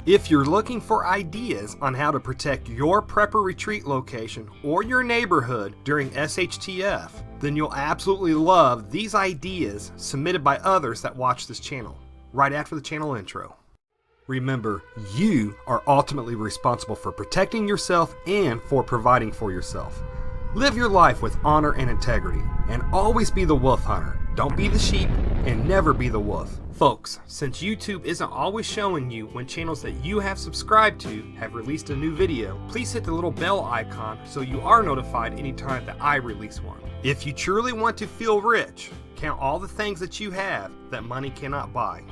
If you're looking for ideas on how to protect your prepper retreat location or your neighborhood during SHTF, then you'll absolutely love these ideas submitted by others that watch this channel, right after the channel intro. Remember, you are ultimately responsible for protecting yourself and for providing for yourself. Live your life with honor and integrity, and always be the wolf hunter. Don't be the sheep, and never be the wolf. Folks, since YouTube isn't always showing you when channels that you have subscribed to have released a new video, please hit the little bell icon so you are notified anytime that I release one. If you truly want to feel rich, count all the things that you have that money cannot buy.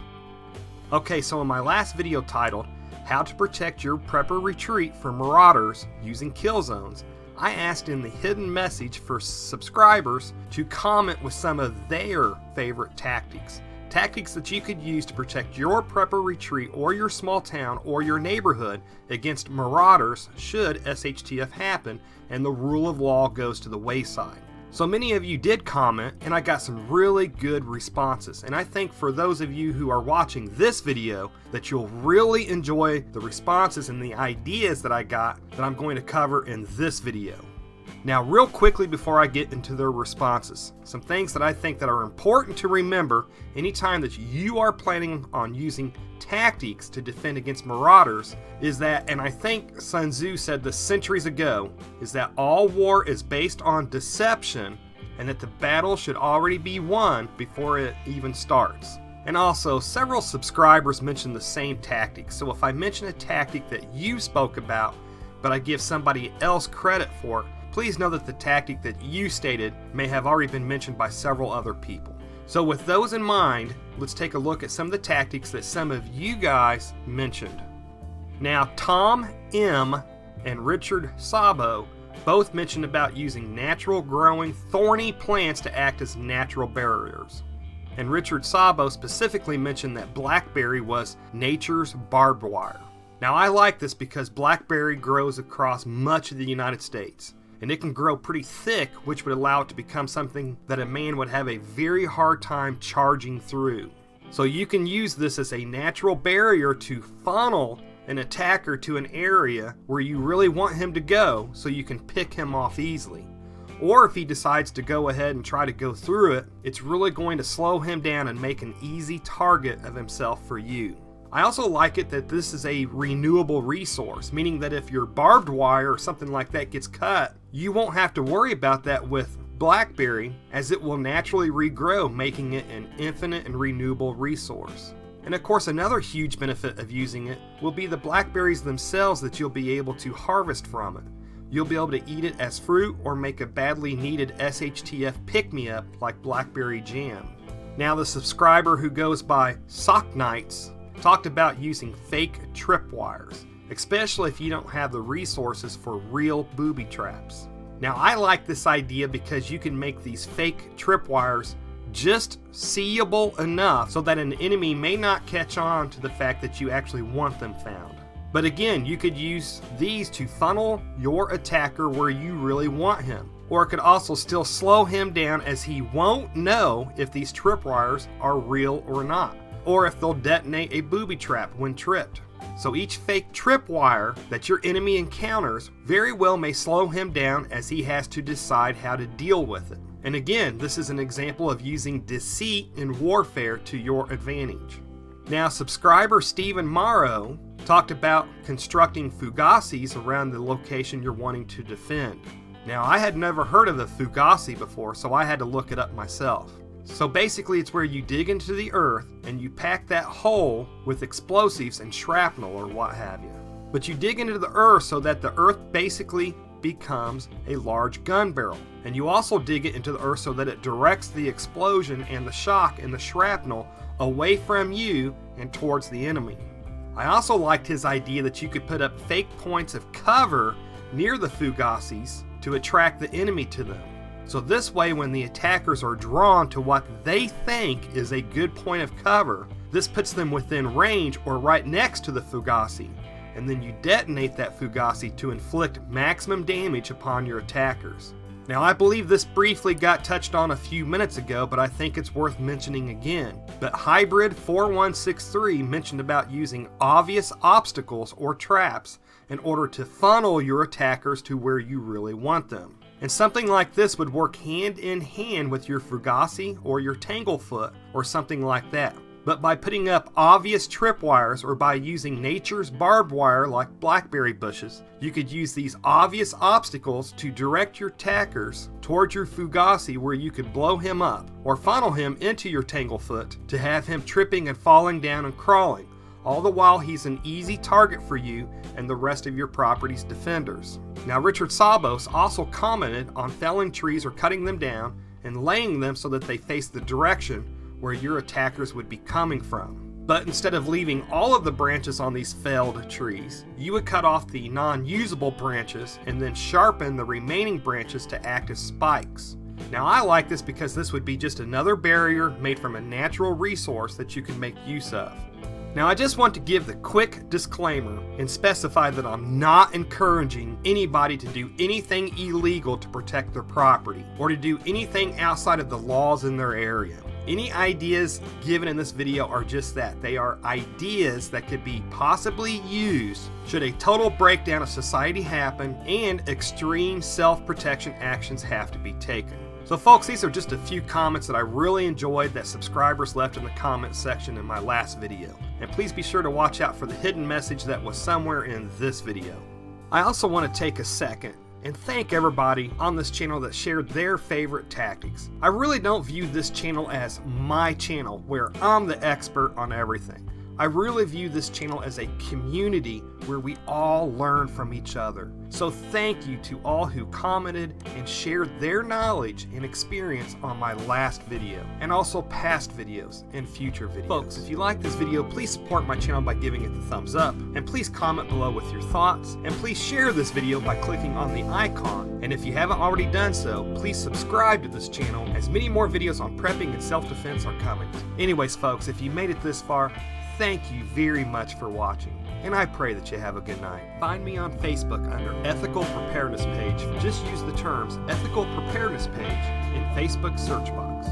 Okay, so in my last video titled, How to Protect Your Prepper Retreat from Marauders Using Kill Zones, I asked in the hidden message for subscribers to comment with some of their favorite tactics. Tactics that you could use to protect your prepper retreat or your small town or your neighborhood against marauders should SHTF happen and the rule of law goes to the wayside. So many of you did comment, and I got some really good responses, and I think for those of you who are watching this video that you'll really enjoy the responses and the ideas that I got that I'm going to cover in this video. Now real quickly before I get into their responses, some things that I think that are important to remember anytime that you are planning on using tactics to defend against marauders is that, and I think Sun Tzu said this centuries ago, is that all war is based on deception and that the battle should already be won before it even starts. And also, several subscribers mentioned the same tactic, so if I mention a tactic that you spoke about but I give somebody else credit for it, please know that the tactic that you stated may have already been mentioned by several other people. So with those in mind, let's take a look at some of the tactics that some of you guys mentioned. Now, Tom M. and Richard Sabo both mentioned about using natural growing thorny plants to act as natural barriers. And Richard Sabo specifically mentioned that blackberry was nature's barbed wire. Now I like this because blackberry grows across much of the United States. And it can grow pretty thick, which would allow it to become something that a man would have a very hard time charging through. So you can use this as a natural barrier to funnel an attacker to an area where you really want him to go so you can pick him off easily. Or if he decides to go ahead and try to go through it, it's really going to slow him down and make an easy target of himself for you. I also like it that this is a renewable resource, meaning that if your barbed wire or something like that gets cut, you won't have to worry about that with blackberry, as it will naturally regrow, making it an infinite and renewable resource. And of course, another huge benefit of using it will be the blackberries themselves that you'll be able to harvest from it. You'll be able to eat it as fruit or make a badly needed SHTF pick-me-up like blackberry jam. Now the subscriber who goes by Sock Knights talked about using fake tripwires, especially if you don't have the resources for real booby traps. Now I like this idea because you can make these fake tripwires just seeable enough so that an enemy may not catch on to the fact that you actually want them found. But again, you could use these to funnel your attacker where you really want him. Or it could also still slow him down, as he won't know if these tripwires are real or not, or if they'll detonate a booby trap when tripped. So each fake tripwire that your enemy encounters very well may slow him down, as he has to decide how to deal with it. And again, this is an example of using deceit in warfare to your advantage. Now, subscriber Stephen Morrow talked about constructing fugasis around the location you're wanting to defend. Now, I had never heard of the fugasi before, so I had to look it up myself. So basically it's where you dig into the earth and you pack that hole with explosives and shrapnel or what have you. But you dig into the earth so that the earth basically becomes a large gun barrel. And you also dig it into the earth so that it directs the explosion and the shock and the shrapnel away from you and towards the enemy. I also liked his idea that you could put up fake points of cover near the fugasis to attract the enemy to them. So this way, when the attackers are drawn to what they think is a good point of cover, this puts them within range or right next to the fugasi, and then you detonate that fugasi to inflict maximum damage upon your attackers. Now, I believe this briefly got touched on a few minutes ago, but I think it's worth mentioning again. But Hybrid 4163 mentioned about using obvious obstacles or traps in order to funnel your attackers to where you really want them. And something like this would work hand in hand with your Fugazi or your Tanglefoot or something like that. But by putting up obvious tripwires or by using nature's barbed wire like blackberry bushes, you could use these obvious obstacles to direct your attackers towards your Fugazi where you could blow him up or funnel him into your Tanglefoot to have him tripping and falling down and crawling. All the while he's an easy target for you and the rest of your property's defenders. Now, Richard Sabos also commented on felling trees or cutting them down and laying them so that they face the direction where your attackers would be coming from. But instead of leaving all of the branches on these felled trees, you would cut off the non-usable branches and then sharpen the remaining branches to act as spikes. Now, I like this because this would be just another barrier made from a natural resource that you can make use of. Now, I just want to give the quick disclaimer and specify that I'm not encouraging anybody to do anything illegal to protect their property or to do anything outside of the laws in their area. Any ideas given in this video are just that. They are ideas that could be possibly used should a total breakdown of society happen and extreme self-protection actions have to be taken. So folks, these are just a few comments that I really enjoyed that subscribers left in the comment section in my last video. And please be sure to watch out for the hidden message that was somewhere in this video. I also want to take a second and thank everybody on this channel that shared their favorite tactics. I really don't view this channel as my channel where I'm the expert on everything. I really view this channel as a community where we all learn from each other. So thank you to all who commented and shared their knowledge and experience on my last video, and also past videos and future videos. Folks, if you like this video, please support my channel by giving it the thumbs up, and please comment below with your thoughts, and please share this video by clicking on the icon. And if you haven't already done so, please subscribe to this channel, as many more videos on prepping and self-defense are coming. Anyways folks, if you made it this far, thank you very much for watching, and I pray that you have a good night. Find me on Facebook under Ethical Preparedness page. Just use the terms Ethical Preparedness page in Facebook search box.